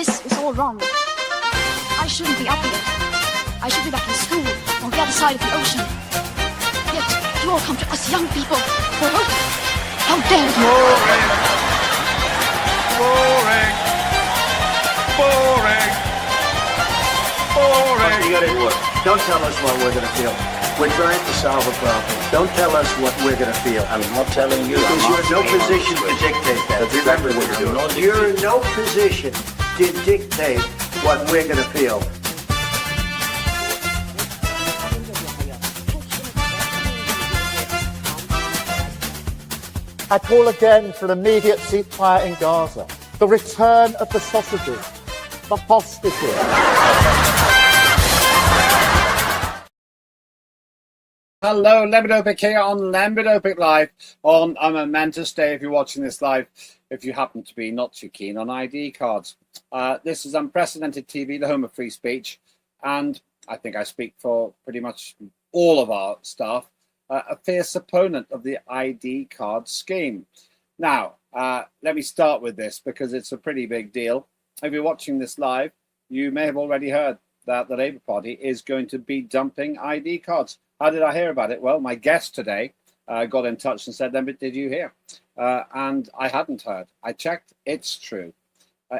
This is all wrong. I shouldn't be up here. I should be back in school on the other side of the ocean. Yet you all come to us young people for hope. How dare you! Boring. Boring. Boring. Boring. You gotta work. Don't tell us what we're gonna feel. We're trying to solve a problem. Don't tell us what we're gonna feel. I'm not telling you. Because you're in no position to dictate that. Remember what you're doing. You're in no position to dictate what we're gonna feel. I call again for an immediate ceasefire in Gaza, the return of the sausages, the hostages. Hello, Lembit Öpik here on Lembit Öpik Live on a momentous day if you're watching this live, if you happen to be not too keen on ID cards. This is unprecedented TV, the home of free speech, and I think I speak for pretty much all of our staff, a fierce opponent of the ID card scheme. Now, let me start with this because it's a pretty big deal. If you're watching this live, you may have already heard that the Labour Party is going to be dumping ID cards. How did I hear about it? Well, my guest today got in touch and said, Lembit, did you hear? And I hadn't heard. I checked. It's true.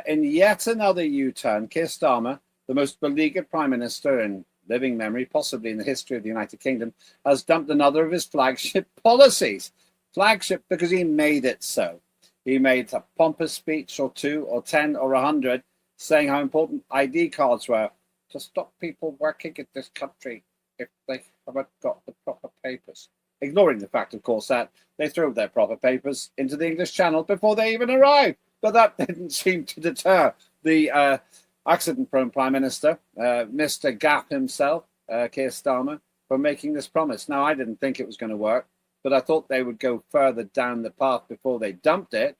In yet another U-turn, Keir Starmer, the most beleaguered Prime Minister in living memory, possibly in the history of the United Kingdom, has dumped another of his flagship policies. Flagship because he made it so. He made a pompous speech or 2 or 10 or 100 saying how important ID cards were to stop people working in this country if they haven't got the proper papers. Ignoring the fact, of course, that they threw their proper papers into the English Channel before they even arrived. But that didn't seem to deter the accident-prone Prime Minister, Mr. Gap himself, Keir Starmer, from making this promise. Now, I didn't think it was going to work, but I thought they would go further down the path before they dumped it.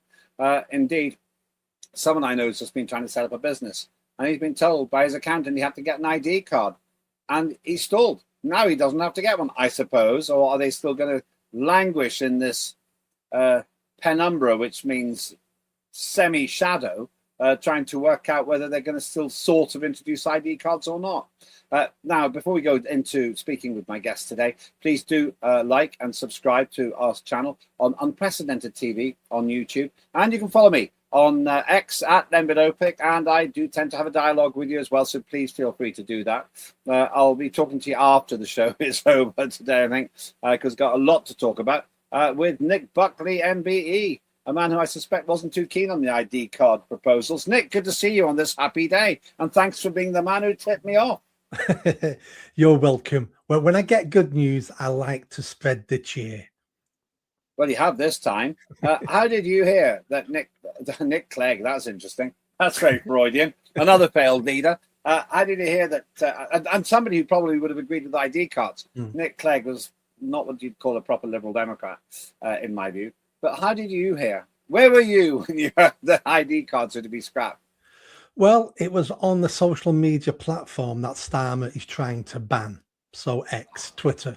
Indeed, someone I know has just been trying to set up a business, and he's been told by his accountant he had to get an ID card, and he stalled. Now he doesn't have to get one, I suppose, or are they still going to languish in this penumbra, which means semi-shadow, trying to work out whether they're going to still sort of introduce ID cards or not. Now, before we go into speaking with my guest today, please do like and subscribe to our channel on Unprecedented TV on YouTube. And you can follow me on X at Lembit Öpik, and I do tend to have a dialogue with you as well, so please feel free to do that. I'll be talking to you after the show is over today, I think, because I've got a lot to talk about with Nick Buckley MBE, a man who I suspect wasn't too keen on the ID card proposals. Nick, good to see you on this happy day, and thanks for being the man who tipped me off. You're welcome. Well, when I get good news, I like to spread the cheer. Well, you have this time. How did you hear that Nick Clegg? That's interesting. That's very Freudian. Another failed leader. How did you hear that? And somebody who probably would have agreed with ID cards. Nick Clegg was not what you'd call a proper Liberal Democrat, in my view. But how did you hear? Where were you when you heard that ID cards were to be scrapped? Well, it was on the social media platform that Starmer is trying to ban. So X, Twitter.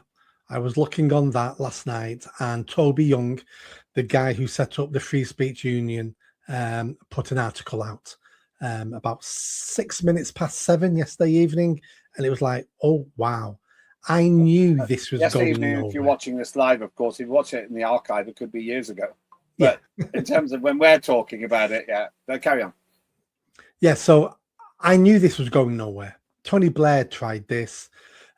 I was looking on that last night, and Toby Young, the guy who set up the Free Speech Union, put an article out about 6 minutes past 7 yesterday evening, and it was like, oh, wow. I knew this was yesterday going evening, over. if you're watching this live, of course, if you watch it in the archive, it could be years ago. But in terms of when we're talking about it, carry on. Yeah, so I knew this was going nowhere. Tony Blair tried this.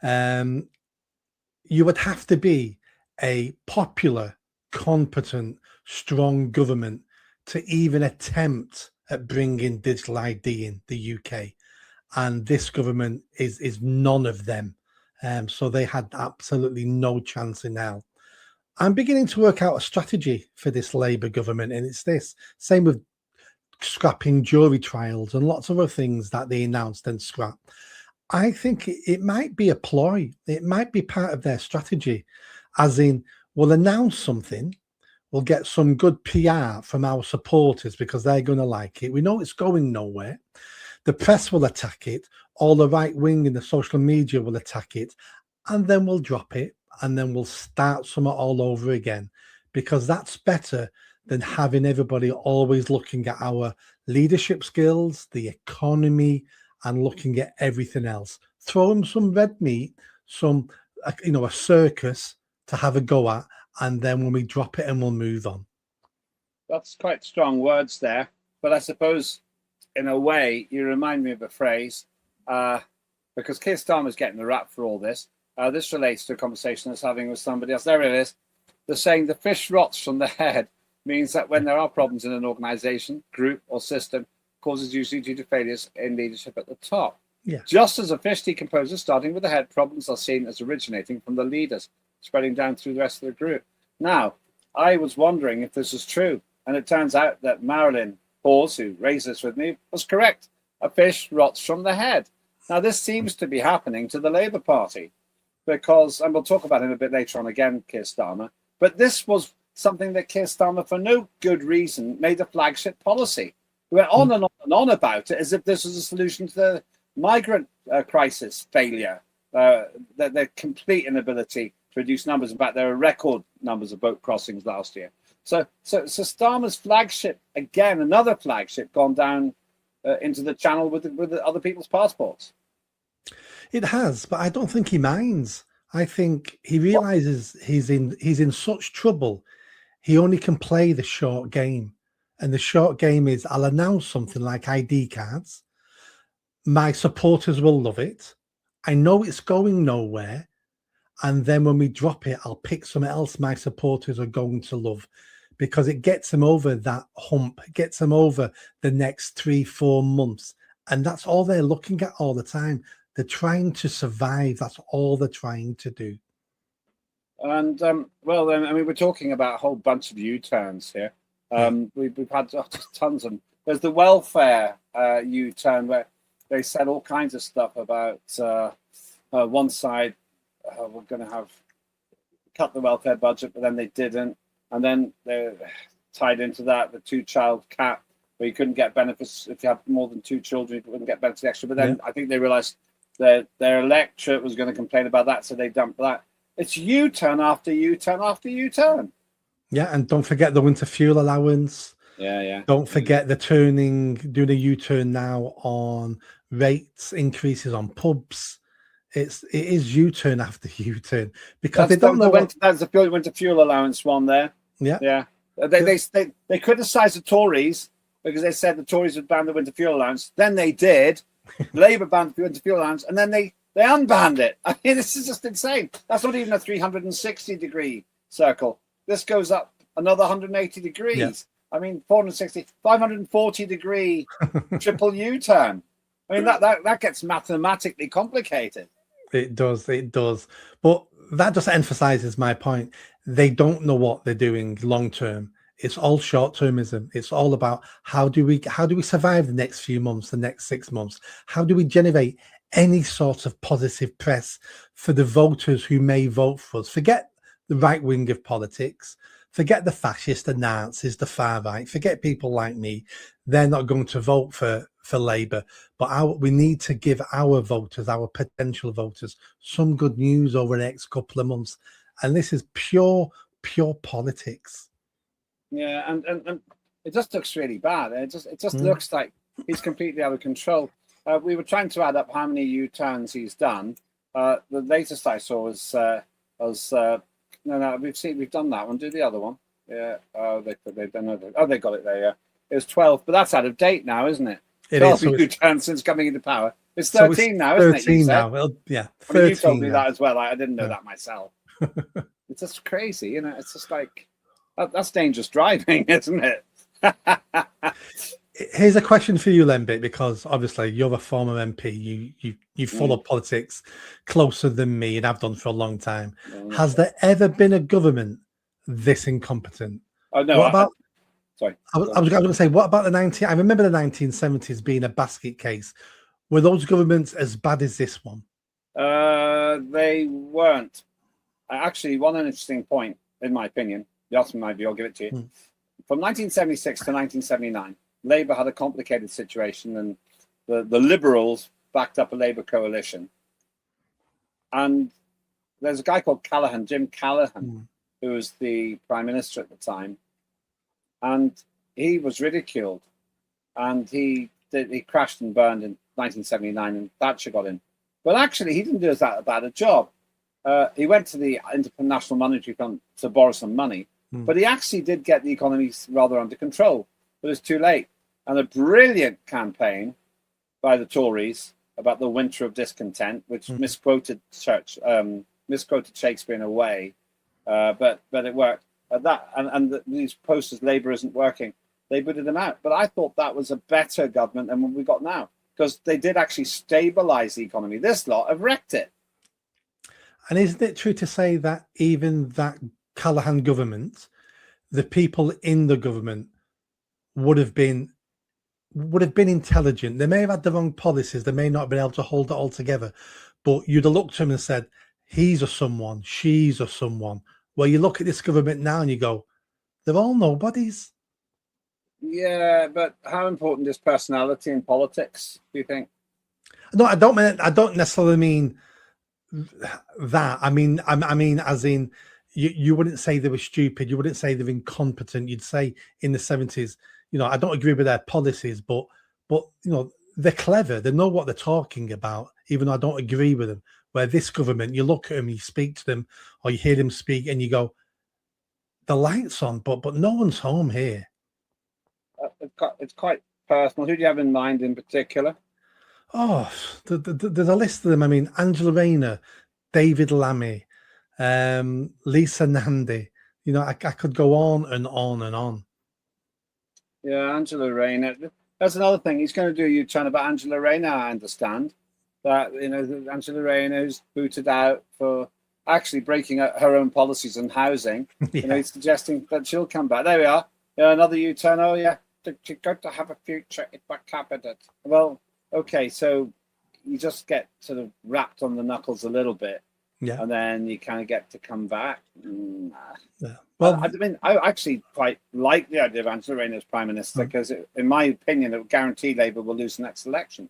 You would have to be a popular, competent, strong government to even attempt at bringing digital ID in the UK. And this government is none of them. So they had absolutely no chance in hell. I'm beginning to work out a strategy for this Labour government, and it's this. Same with scrapping jury trials and lots of other things that they announced and scrapped. I think it might be a ploy. It might be part of their strategy, as in, we'll announce something, we'll get some good PR from our supporters because they're going to like it. We know it's going nowhere. The press will attack it. All the right wing and the social media will attack it. And then we'll drop it. And then we'll start something all over again, because that's better than having everybody always looking at our leadership skills, the economy, and looking at everything else. Throw them some red meat, some, a circus to have a go at, and then when we drop it, and we'll move on. That's quite strong words there, but I suppose in a way you remind me of a phrase, because Keir Starmer's getting the rap for all this. This relates to a conversation I was having with somebody else. There it is. They're saying the fish rots from the head means that when there are problems in an organization, group, or system, causes usually due to failures in leadership at the top. Yeah. Just as a fish decomposes, starting with the head, problems are seen as originating from the leaders, spreading down through the rest of the group. Now, I was wondering if this is true, and it turns out that Marilyn Hawes, who raised this with me, was correct. A fish rots from the head. Now, this seems to be happening to the Labour Party because, and we'll talk about him a bit later on again, Keir Starmer, but this was something that Keir Starmer, for no good reason, made a flagship policy. He went on and on and on about it as if this was a solution to the migrant crisis failure, their complete inability to reduce numbers. In fact, there are record numbers of boat crossings last year. So Starmer's flagship, again, another flagship, gone down into the channel with other people's passports. It has, but I don't think he minds. I think he realizes he's in such trouble. He only can play the short game. And the short game is, I'll announce something like ID cards. My supporters will love it. I know it's going nowhere. And then when we drop it, I'll pick something else my supporters are going to love, because it gets them over that hump. It gets them over the next 3-4 months. And that's all they're looking at all the time. They're trying to survive. That's all they're trying to do. And, we're talking about a whole bunch of U-turns here. We've had tons of them. There's the welfare U-turn where they said all kinds of stuff about one side, we're going to have cut the welfare budget, but then they didn't. And then they tied into that the 2-child cap, where you couldn't get benefits if you have more than 2 children, you wouldn't get benefits extra. But then I think they realized that their electorate was going to complain about that, so they dumped that. It's U-turn after U-turn after U-turn. Yeah, and don't forget the winter fuel allowance. Yeah. Don't forget doing a U-turn now on rates increases on pubs. It is U-turn after U-turn, because they don't know. That's the winter fuel allowance one there. Yeah. They criticised the Tories because they said the Tories would ban the winter fuel allowance. Then they did. Labour banned the winter fuel allowance, and then they unbanned it. I mean, this is just insane. That's not even a 360-degree circle. This goes up another 180 degrees. Yeah. I mean, 460, 540-degree triple U-turn. I mean, that gets mathematically complicated. It does. But that just emphasizes my point. They don't know what they're doing long term. It's all short-termism. It's all about how do we survive the next few months, the next 6 months? How do we generate any sort of positive press for the voters who may vote for us? Forget the right wing of politics. Forget the fascists, the Nazis, the far right. Forget people like me. They're not going to vote for Labour. But we need to give our voters, our potential voters, some good news over the next couple of months. And this is pure politics. Yeah, and it just looks really bad. It just looks like he's completely out of control. We were trying to add up how many U-turns he's done. The latest I saw was no, we've done that one. Do the other one. Yeah. They've done it. Oh, they got it there. Yeah. It was 12, but that's out of date now, isn't it? It is. U-turns since coming into power. It's 13 now, isn't it? 13 now. Well, yeah. 13 I mean, you told me that as well. I didn't know that myself. It's just crazy, you know. It's just like that's dangerous driving, isn't it? Here's a question for you, Lembit, because obviously you're a former MP. You follow politics closer than me, and I've done for a long time. Has there ever been a government this incompetent? Oh no. What about? Sorry. I was going to say, what about the I remember the 1970s being a basket case. Were those governments as bad as this one? They weren't. Actually, one interesting point, in my opinion. You asked me my view, I'll give it to you. From 1976 to 1979, Labour had a complicated situation, and the Liberals backed up a Labour coalition. And there's a guy called Jim Callaghan, who was the Prime Minister at the time. and he was ridiculed, and he crashed and burned in 1979, and Thatcher got in. But actually, he didn't do that bad a job. He went to the International Monetary Fund to borrow some money, but he actually did get the economy rather under control. But it's too late. And a brilliant campaign by the Tories about the winter of discontent, which misquoted Shakespeare in a way, but it worked. These posters, Labour isn't working, they booted them out. But I thought that was a better government than what we got now, because they did actually stabilise the economy. This lot have wrecked it. And isn't it true to say that even that Callaghan government, the people in the government would have been intelligent? They may have had the wrong policies, they may not have been able to hold it all together, but you'd have looked at them and said, he's a someone, she's a someone. Well, you look at this government now and you go, they're all nobodies. Yeah, but how important is personality in politics, do you think? No, I don't necessarily mean that. I mean as in, you wouldn't say they were stupid, you wouldn't say they're incompetent. You'd say in the 70s, I don't agree with their policies, but they're clever, they know what they're talking about, even though I don't agree with them. Where this government, you look at them, you speak to them, or you hear them speak, and you go, the light's on, but no one's home here. It's quite personal. Who do you have in mind in particular? Oh, there's a list of them. I mean, Angela Rayner, David Lammy, Lisa Nandy. I could go on and on and on. Yeah, Angela Rayner. That's another thing. He's going to do a U-turn about Angela Rayner, I understand. That, Angela Rayner, who's booted out for actually breaking her own policies on housing. Yeah. He's suggesting that she'll come back. There we are. Yeah, another U-turn. Oh, yeah. You're going to have a future in my cabinet. Well, okay, so you just get sort of wrapped on the knuckles a little bit. Yeah. And then you kind of get to come back. Yeah. Well, I actually quite like the idea of Angela Rayner as Prime Minister, because, in my opinion, it would guarantee Labour will lose the next election.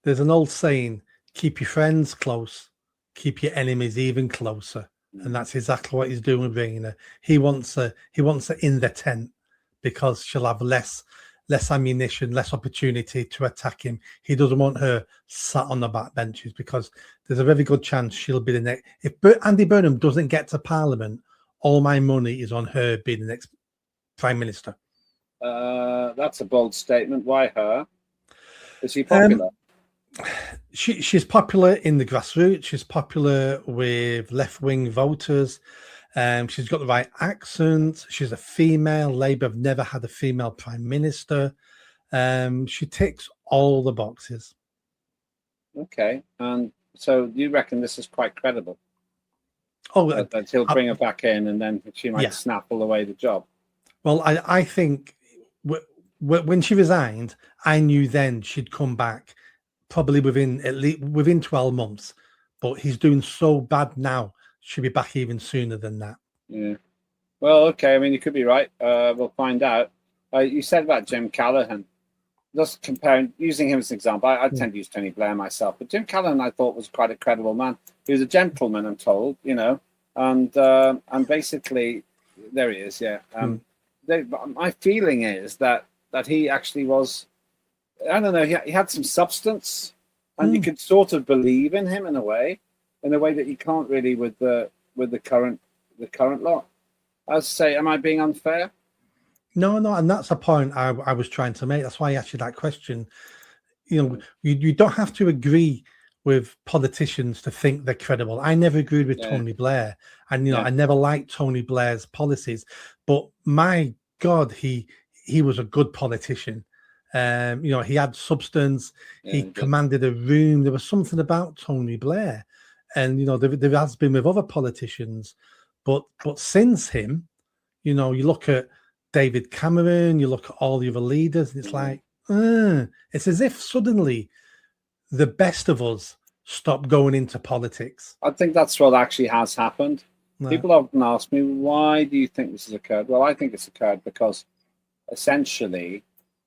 There's an old saying, keep your friends close, keep your enemies even closer. And that's exactly what he's doing with Rayner. He wants her in the tent, because she'll have less ammunition, less opportunity to attack him. He doesn't want her sat on the back benches, because there's a very good chance she'll be the next. If Andy Burnham doesn't get to Parliament, all my money is on her being the next Prime Minister. That's a bold statement. Why her? Is she popular? She's popular in the grassroots. She's popular with left-wing voters. She's got the right accent. She's a female. Labour have never had a female prime minister. She ticks all the boxes. Okay, and so you reckon this is quite credible? Oh, that he'll bring her back in, and then she might snaffle away the job. Well, I think when she resigned, I knew then she'd come back, probably within 12 months. But he's doing so bad now, she'll be back even sooner than that. Yeah. Well, okay. I mean, you could be right. We'll find out. You said about Jim Callaghan. Just comparing, using him as an example, I tend to use Tony Blair myself, but Jim Callaghan I thought was quite a credible man. He was a gentleman, I'm told, and basically, there he is. Yeah. My feeling is that he actually was, I don't know, he had some substance, and you could sort of believe in him in a way that you can't really with the current lot. I would say, am I being unfair? No, and that's a point I was trying to make. That's why I asked you that question. You don't have to agree with politicians to think they're credible. I never agreed with Tony Blair, and I never liked Tony Blair's policies. But my God, he was a good politician. He had substance. He commanded a room. There was something about Tony Blair, and there has been with other politicians, but since him, you look at David Cameron, you look at all the other leaders, and it's like, it's as if suddenly the best of us stopped going into politics. I think that's what actually has happened. No. People often ask me, why do you think this has occurred? Well, I think it's occurred because essentially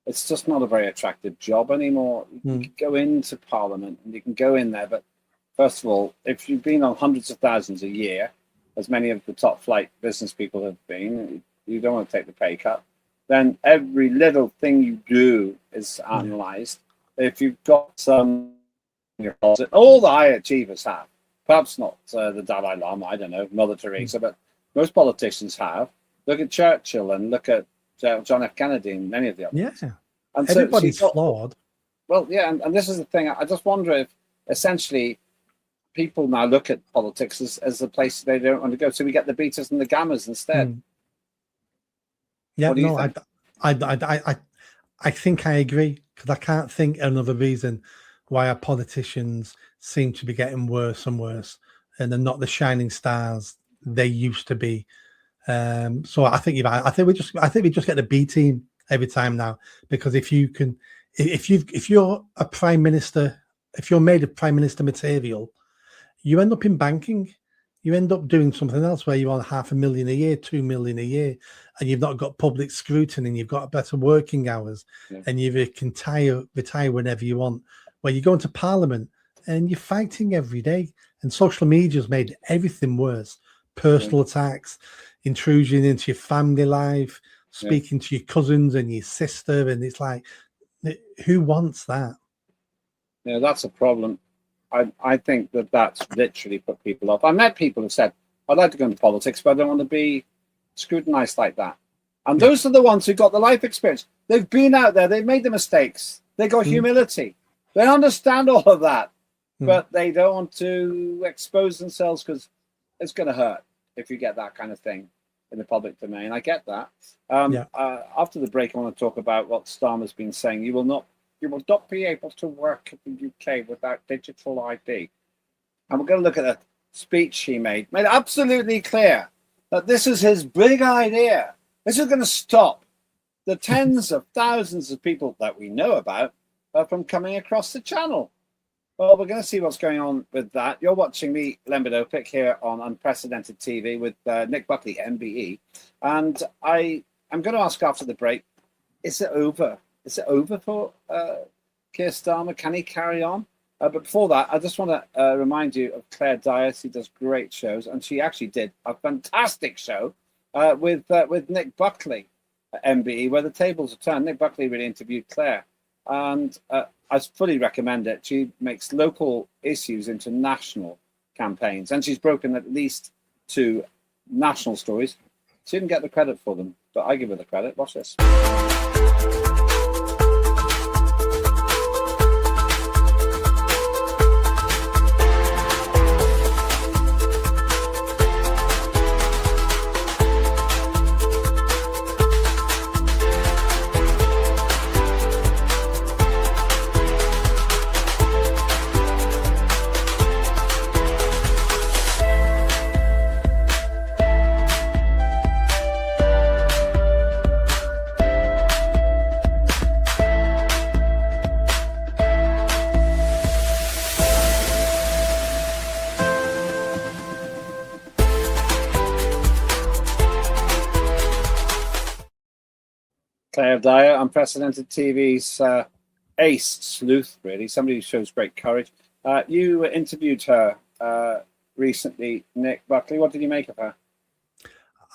it's just not a very attractive job anymore. You can go into Parliament and you can go in there, but first of all, if you've been on hundreds of thousands a year, as many of the top flight business people have been, you don't want to take the pay cut. then every little thing you do is analysed. If you've got some in your closet, all the high achievers have. Perhaps not the Dalai Lama, I don't know, Mother Teresa, but most politicians have. Look at Churchill and look at John F. Kennedy and many of the others. Yeah. And everybody's flawed. Well, yeah, and this is the thing. I just wonder if essentially people now look at politics as a place they don't want to go. So we get the betas and the gammas instead. Yeah, What do you no, think? I think I agree, because I can't think of another reason why our politicians seem to be getting worse and worse, and they're not the shining stars they used to be. So I think I think we just get the B team every time now, because if you're a prime minister, if you're made of prime minister material, you end up in banking. You end up doing something else where you're on $500,000 a year, 2 million a year, and you've not got public scrutiny, and you've got better working hours, and you can retire whenever you want. Where you go into Parliament and you're fighting every day, and social media's made everything worse. Personal attacks, intrusion into your family life, speaking to your cousins and your sister, and it's like, who wants that? Yeah, that's a problem. I think that's literally put people off. I met people who said, I'd like to go into politics, but I don't want to be scrutinized like that. And those are the ones who got the life experience. They've been out there. They've made the mistakes. They got humility. They understand all of that, but they don't want to expose themselves because it's going to hurt if you get that kind of thing in the public domain. I get that. After the break, I want to talk about what Starmer's been saying. You will not be able to work in the UK without digital ID. And we're going to look at a speech he made it absolutely clear that this is his big idea. This is going to stop the tens of thousands of people that we know about from coming across the channel. Well, we're going to see what's going on with that. You're watching me, Lembit Öpik, here on Unprecedented TV with Nick Buckley MBE. And I'm going to ask after the break, is it over? Is it over for Keir Starmer? Can he carry on? But before that, I just want to remind you of Claire Dias, who does great shows. And she actually did a fantastic show with Nick Buckley at MBE, where the tables are turned. Nick Buckley really interviewed Claire. And I fully recommend it. She makes local issues into national campaigns. And she's broken at least 2 national stories. She didn't get the credit for them, but I give her the credit. Watch this. Claire Dyer, Unprecedented TV's ace sleuth, really, somebody who shows great courage. You interviewed her recently, Nick Buckley. What did you make of her?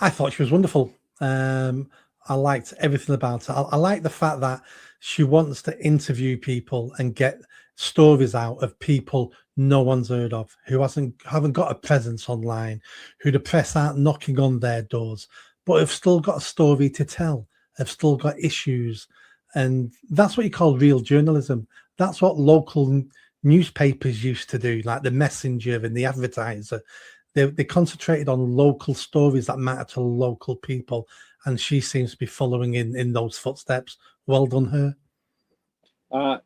I thought she was wonderful. I liked everything about her. I like the fact that she wants to interview people and get stories out of people no one's heard of, who haven't got a presence online, who the press aren't knocking on their doors, but have still got a story to tell, have still got issues. And that's what you call real journalism. That's what local newspapers used to do, like the Messenger and the Advertiser. They concentrated on local stories that matter to local people, and she seems to be following in those footsteps. Well done, her. But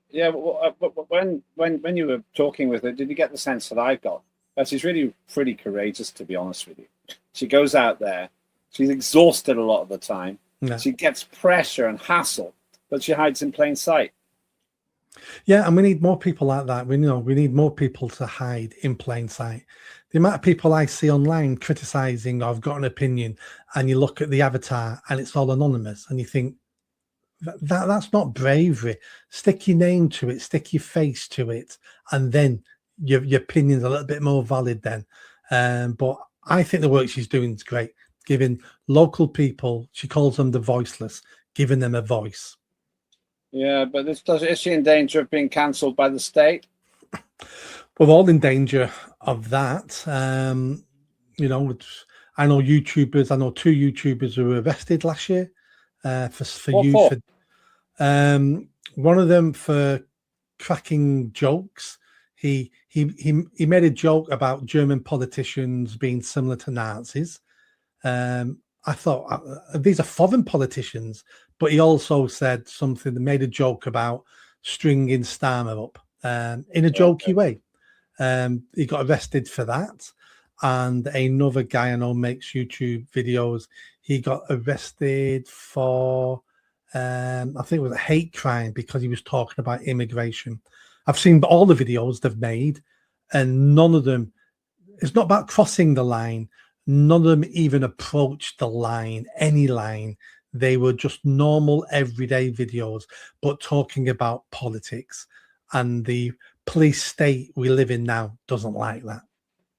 when you were talking with her, did you get the sense that I got? That she's really pretty courageous, to be honest with you. She goes out there, she's exhausted a lot of the time. Yeah. She gets pressure and hassle, but she hides in plain sight. Yeah, and we need more people like that. We need more people to hide in plain sight. The amount of people I see online criticizing or have got an opinion, and you look at the avatar and it's all anonymous, and you think that's not bravery. Stick your name to it, stick your face to it, and then your opinion's a little bit more valid then. But I think the work she's doing is great, giving local people, she calls them the voiceless, giving them a voice. Yeah, but is she in danger of being cancelled by the state? We're all in danger of that. You know, I know YouTubers. I know 2 YouTubers who were arrested last year for What use for? for. One of them for cracking jokes. He made a joke about German politicians being similar to Nazis. I thought these are foreign politicians, but he also said something that made a joke about stringing Starmer up in a jokey way. He got arrested for that. And another guy I know makes YouTube videos. He got arrested for, I think it was a hate crime because he was talking about immigration. I've seen all the videos they've made, and none of them, it's not about crossing the line. None of them even approached the line, any line. They were just normal, everyday videos, but talking about politics. And the police state we live in now doesn't like that.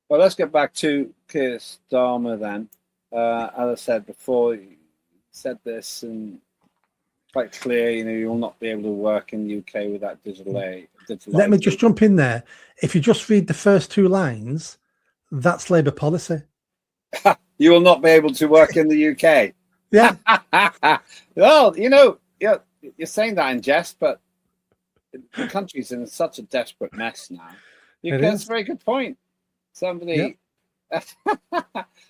Well, let's get back to Keir Starmer then. As I said before, you said this and quite clear, you know, you will not be able to work in the UK without digital aid. Let me just jump in there. If you just read the first 2 lines, that's Labour policy. You will not be able to work in the UK. Yeah. Well, you know, you're saying that in jest, but the country's in such a desperate mess now. That's a very good point. Somebody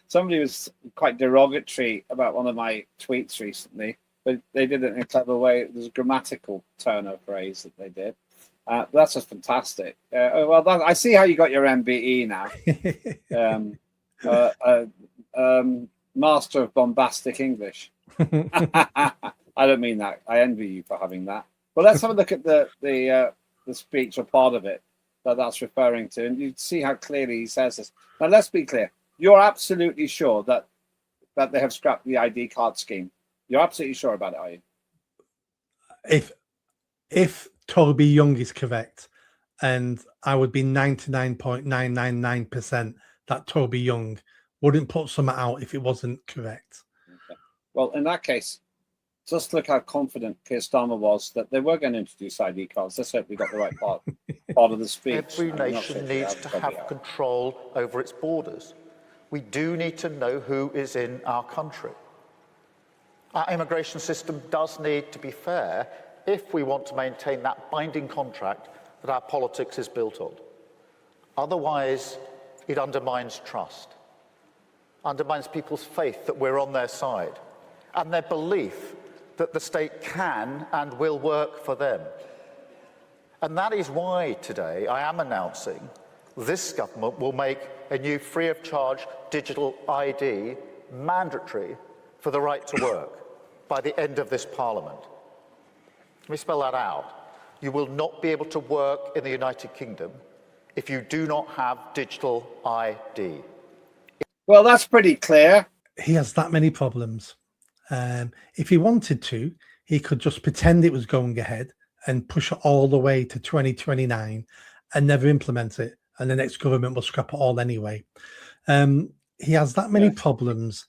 was quite derogatory about one of my tweets recently, but they did it in a clever way. There's a grammatical turn of phrase that they did. That's just fantastic. I see how you got your MBE now. Master of bombastic English. I don't mean that. I envy you for having that. But let's have a look at the speech or part of it that's referring to, and you see how clearly he says this. Now, let's be clear. You're absolutely sure that they have scrapped the ID card scheme. You're absolutely sure about it, are you? If Toby Young is correct, and I would be 99.999% that Toby Young wouldn't put something out if it wasn't correct. Okay. Well, in that case, just look how confident Keir Starmer was that they were going to introduce ID cards. Let's hope we got the right part of the speech. Every nation needs to have control over its borders. We do need to know who is in our country. Our immigration system does need to be fair if we want to maintain that binding contract that our politics is built on. Otherwise, it undermines trust, undermines people's faith that we're on their side, and their belief that the state can and will work for them. And that is why today I am announcing this government will make a new free-of-charge digital ID mandatory for the right to work by the end of this Parliament. Let me spell that out. You will not be able to work in the United Kingdom if you do not have digital ID. Well, that's pretty clear. He has that many problems. If he wanted to, he could just pretend it was going ahead and push it all the way to 2029 and never implement it. And the next government will scrap it all anyway. He has that many problems.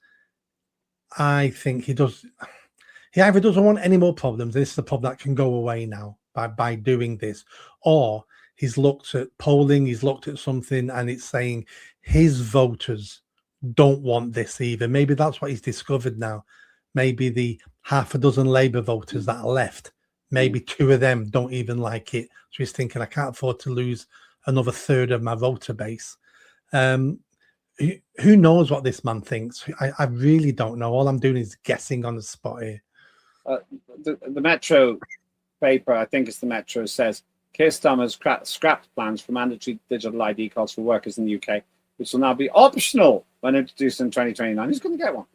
I think he does. He either doesn't want any more problems. This is a problem that can go away now by doing this, or he's looked at polling, he's looked at something, and it's saying his voters don't want this either. Maybe that's what he's discovered now. Maybe the half a dozen Labour voters that are left, maybe 2 of them don't even like it. So he's thinking, I can't afford to lose another third of my voter base. Who knows what this man thinks? I really don't know. All I'm doing is guessing on the spot here. The Metro paper, I think it's the Metro, says Keir Starmer's scrapped plans for mandatory digital ID cards for workers in the UK, which will now be optional when introduced in 2029. Who's going to get one?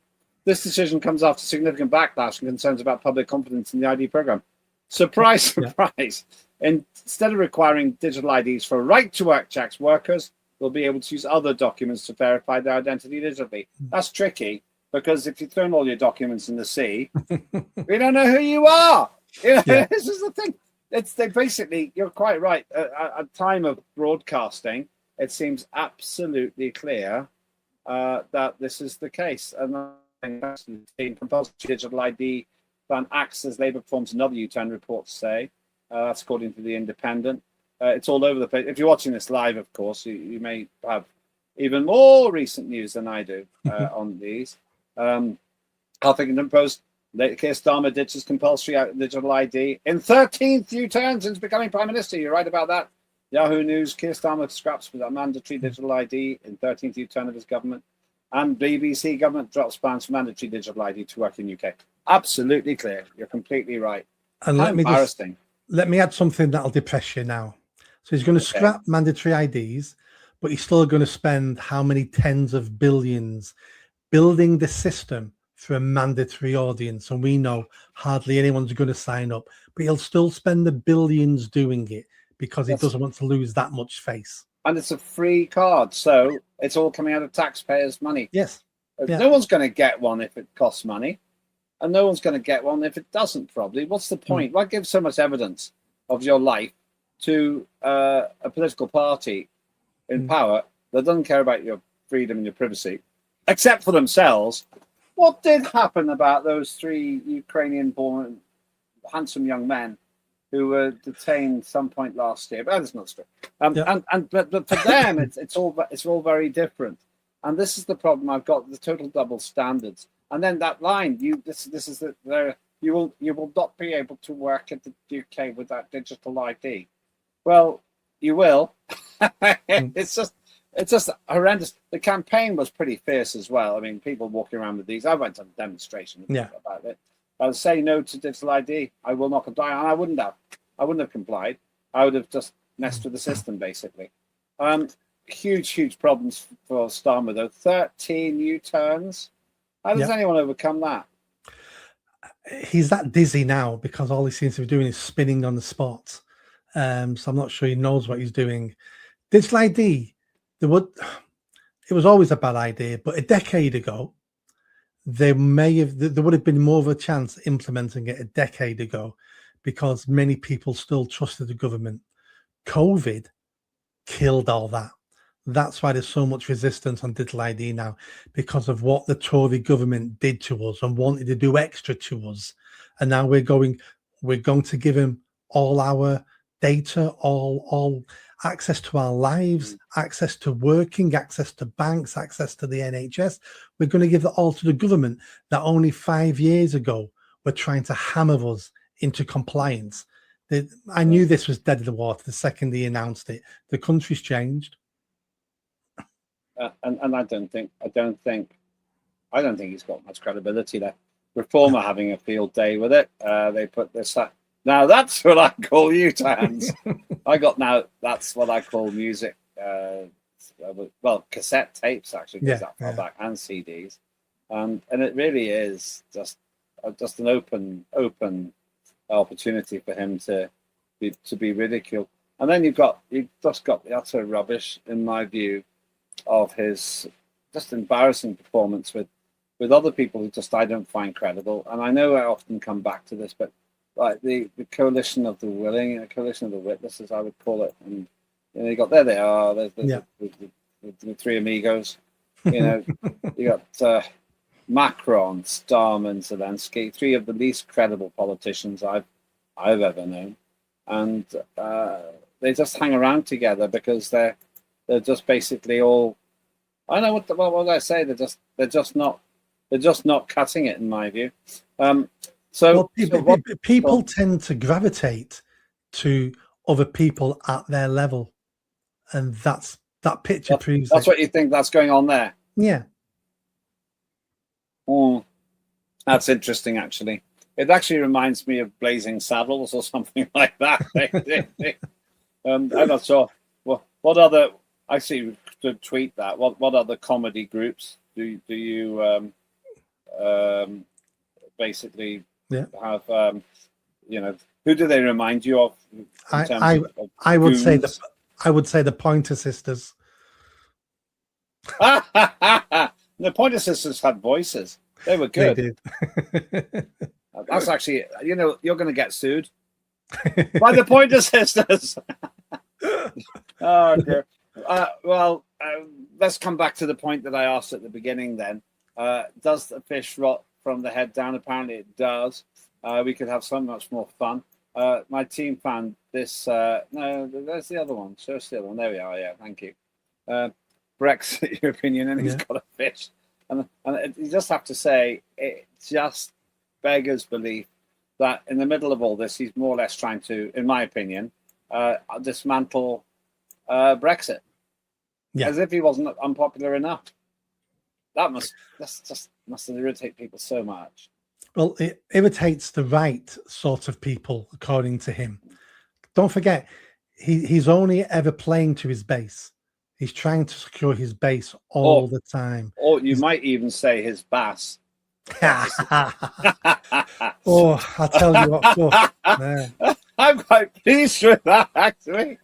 This decision comes after significant backlash and concerns about public confidence in the ID programme. Surprise, surprise. Instead of requiring digital IDs for right-to-work checks, workers will be able to use other documents to verify their identity digitally. That's tricky, because if you throw all your documents in the sea, we don't know who you are. You know, this is the thing. They basically, you're quite right. At time of broadcasting, it seems absolutely clear that this is the case. And compulsory digital ID plan acts as Labour performs another U-turn, reports say. That's according to The Independent. It's all over the place. If you're watching this live, of course, you may have even more recent news than I do on these. Huffington Post, Keir Starmer ditches compulsory digital ID in 13th U-turn since becoming Prime Minister. You're right about that. Yahoo News, Keir Starmer scraps with a mandatory digital ID in 13th U-turn of his government. And BBC government drops plans for mandatory digital ID to work in UK. Absolutely clear. You're completely right. And How embarrassing. Let me add something that'll depress you now. So he's going to scrap mandatory IDs, but he's still going to spend how many tens of billions building the system for a mandatory audience. And we know hardly anyone's going to sign up, but he'll still spend the billions doing it because he doesn't want to lose that much face. And it's a free card, so it's all coming out of taxpayers' money. Yes. Yeah. No one's going to get one if it costs money, and no one's going to get one if it doesn't, probably. What's the point? Why give so much evidence of your life to a political party in power that doesn't care about your freedom and your privacy, except for themselves? What did happen about those 3 Ukrainian-born handsome young men who were detained some point last year? But that's not true. But for them, it's all very different. And this is the problem I've got: the total double standards. And then that line, you will not be able to work in the UK without digital ID. Well, you will. It's just horrendous. The campaign was pretty fierce as well. I mean, people walking around with these. I went to a demonstration about it. I would say no to digital ID. I will not comply, and I wouldn't have complied. I would have just messed with the system, basically. Huge problems for Starmer, though. 13 U-turns. How does anyone overcome that? He's that dizzy now because all he seems to be doing is spinning on the spot. So I'm not sure he knows what he's doing. Digital ID, it was always a bad idea, but a decade ago, there would have been more of a chance implementing it a decade ago because many people still trusted the government. COVID killed all that. That's why there's so much resistance on digital ID now, because of what the Tory government did to us and wanted to do extra to us. And now we're going to give him all our data, all access to our lives, access to working, access to banks, access to the NHS. We're going to give that all to the government that only 5 years ago were trying to hammer us into compliance. I knew this was dead in the water the second he announced it. The country's changed. And I don't think he's got much credibility there. Reform are having a field day with it. They put this up. Now that's what I call U-turns. That's what I call music. Well, cassette tapes actually goes that far back, and CDs, and it really is just an open opportunity for him to be ridiculed. And then you've just got the utter rubbish, in my view, of his just embarrassing performance with other people who just I don't find credible. And I know I often come back to this, but like the coalition of the willing, a coalition of the witless, I would call it. And you got there they are. There's the 3 amigos. You know, you got Macron, Starmer, and Zelensky, 3 of the least credible politicians I've ever known, and they just hang around together because they're just basically all. I don't know what would I say? They're just not cutting it, in my view. People tend to gravitate to other people at their level, and that picture proves that's what you think that's going on there. Yeah. That's interesting, actually. It actually reminds me of Blazing Saddles or something like that. I'm not sure. What other? I see to tweet that. What other comedy groups do you basically have? Who do they remind you of? I would say the Pointer Sisters. The Pointer Sisters had voices. They were good. They did. That's actually, you're going to get sued by the Pointer Sisters. Oh, dear. Let's come back to the point that I asked at the beginning then. Does the fish rot from the head down? Apparently it does. we could have so much more fun. My team found this. No, there's the other one. Show us the other one. There we are. Yeah, thank you. Brexit, your opinion, and he's got a fish. And you just have to say, it just beggars belief that in the middle of all this, he's more or less trying to, in my opinion, dismantle Brexit. Yeah. As if he wasn't unpopular enough. That must irritate people so much. Well, it irritates the right sort of people, according to him. Don't forget, he's only ever playing to his base. He's trying to secure his base all the time. Or you might even say his bass. Oh, I'll tell you what. I'm quite pleased with that, actually.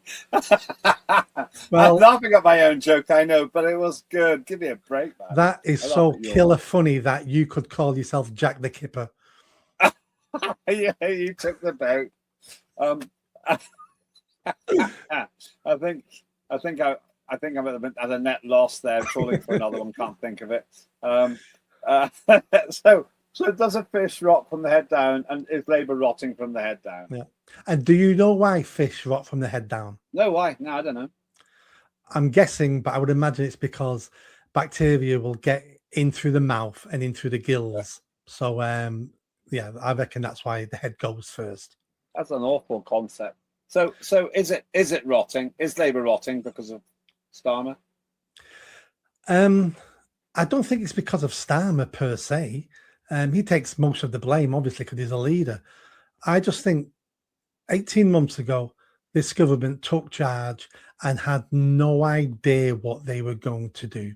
Well, I'm laughing at my own joke, I know, but it was good. Give me a break, man. That is so killer funny that you could call yourself Jack the Kipper. Yeah, you took the boat. I think I'm at a net loss there, trawling for another one. Can't think of it. So does a fish rot from the head down, and is Labour rotting from the head down? Yeah. And do you know why fish rot from the head down? No, why? No, I don't know. I'm guessing, but I would imagine it's because bacteria will get in through the mouth and in through the gills. So, yeah, I reckon that's why the head goes first. That's an awful concept. So is it rotting? Is Labour rotting because of Starmer? I don't think it's because of Starmer per se. He takes most of the blame, obviously, because he's a leader. I just think 18 months ago, this government took charge and had no idea what they were going to do.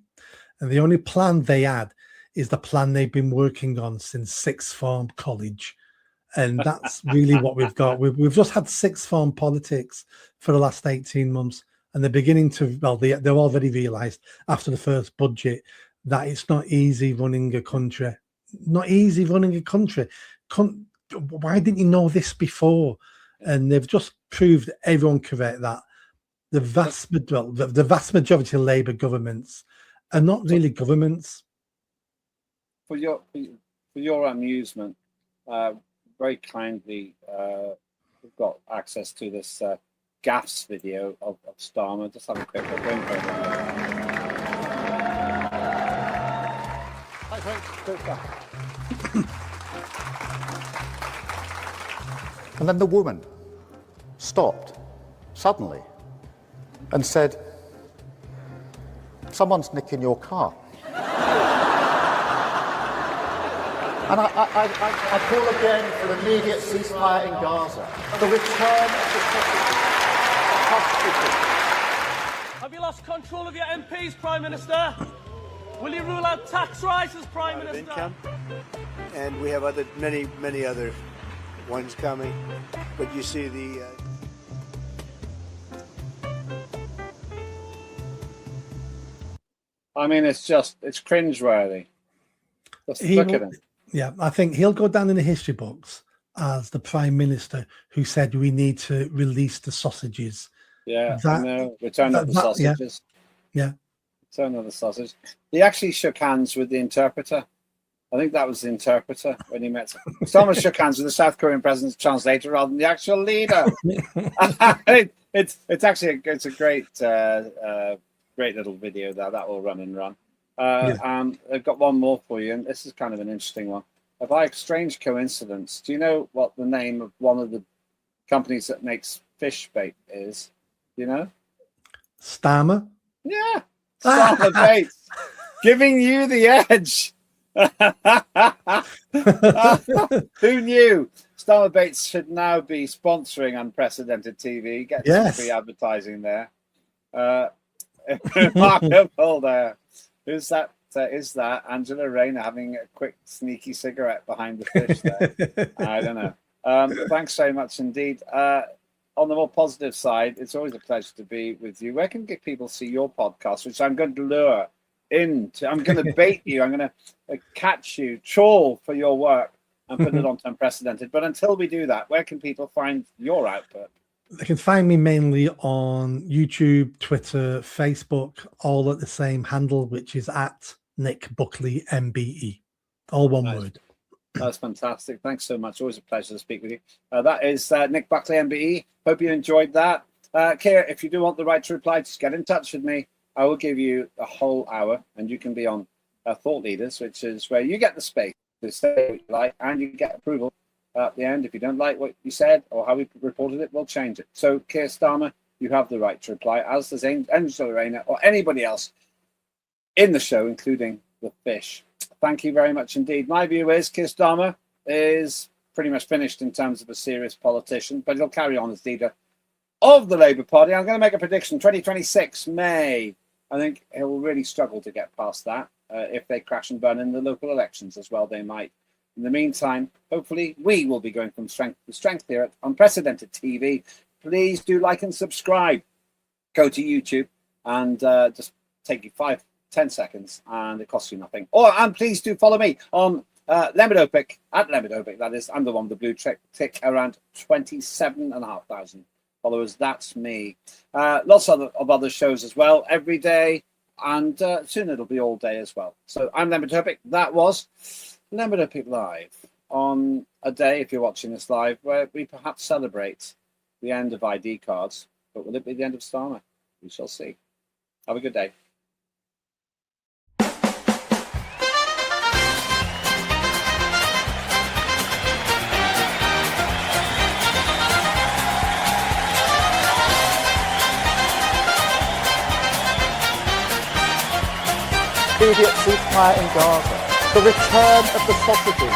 And the only plan they had is the plan they've been working on since sixth form college. And that's really what we've got. We've just had sixth form politics for the last 18 months. And they're beginning to, well, they've already realised after the first budget that it's not easy running a country. Not easy running a country. Why didn't you know this before? And they've just proved everyone correct that the vast majority of Labour governments are not really governments. For your amusement, very kindly, we've got access to this gaffs video of Starmer. Just have a quick look. And then the woman stopped suddenly and said, "Someone's nicking your car." And I call again for immediate ceasefire in Gaza. The return of the hostages. Have you lost control of your MPs, Prime Minister? Will you rule out tax rises, Prime Minister? Income. And we have many other ones coming. But you see the... I mean, it's cringeworthy. Just look at him. Yeah, I think he'll go down in the history books as the Prime Minister who said we need to release the sausages. Yeah, return of the sausages. Yeah. Return of the sausage. He actually shook hands with the interpreter. I think that was the interpreter when he met. Starmer shook hands with the South Korean president's translator rather than the actual leader. It's a great little video that will run and run. And I've got one more for you, and this is kind of an interesting one. By a strange coincidence, do you know what the name of one of the companies that makes fish bait is? Do you know? Starmer? Yeah. Starmer Baits. Giving you the edge. Who knew? Starmer Baits should now be sponsoring Unprecedented TV. Get some free advertising there. Remarkable there. Who's that? Is that Angela Rayner having a quick sneaky cigarette behind the fish there? I don't know. Thanks so much indeed. On the more positive side, it's always a pleasure to be with you. Where can people see your podcast, which I'm going to lure into? I'm going to bait you. I'm going to catch you, trawl for your work and put it onto Unprecedented. But until we do that, where can people find your output? They can find me mainly on YouTube, Twitter, Facebook, all at the same handle, which is at Nick Buckley MBE. All one word. That's fantastic. Thanks so much. Always a pleasure to speak with you. That is Nick Buckley MBE. Hope you enjoyed that. Keir, if you do want the right to reply, just get in touch with me. I will give you a whole hour, and you can be on Thought Leaders, which is where you get the space to say what you like, and you get approval at the end. If you don't like what you said or how we reported it, we'll change it. So, Keir Starmer, you have the right to reply, as does Angela Rayner or anybody else in the show, including the fish. Thank you very much indeed. My view is Keir Starmer is pretty much finished in terms of a serious politician, but he'll carry on as leader of the Labour Party. I'm going to make a prediction, 2026, May. I think he'll really struggle to get past that. If they crash and burn in the local elections as well, they might. In the meantime, hopefully we will be going from strength to strength here at Unprecedented TV. Please do like and subscribe. Go to YouTube and just take you 5-10 seconds, and it costs you nothing. And please do follow me on Lembit Öpik, at Lembit Öpik, that is. I'm the one with the blue tick, around 27,500 followers. That's me. Lots of other shows as well, every day, and soon it'll be all day as well. So I'm Lembit Öpik. That was Lembit Öpik Live, on a day, if you're watching this live, where we perhaps celebrate the end of ID cards. But will it be the end of Starmer? We shall see. Have a good day. Immediate ceasefire in Gaza. The return of the sausages.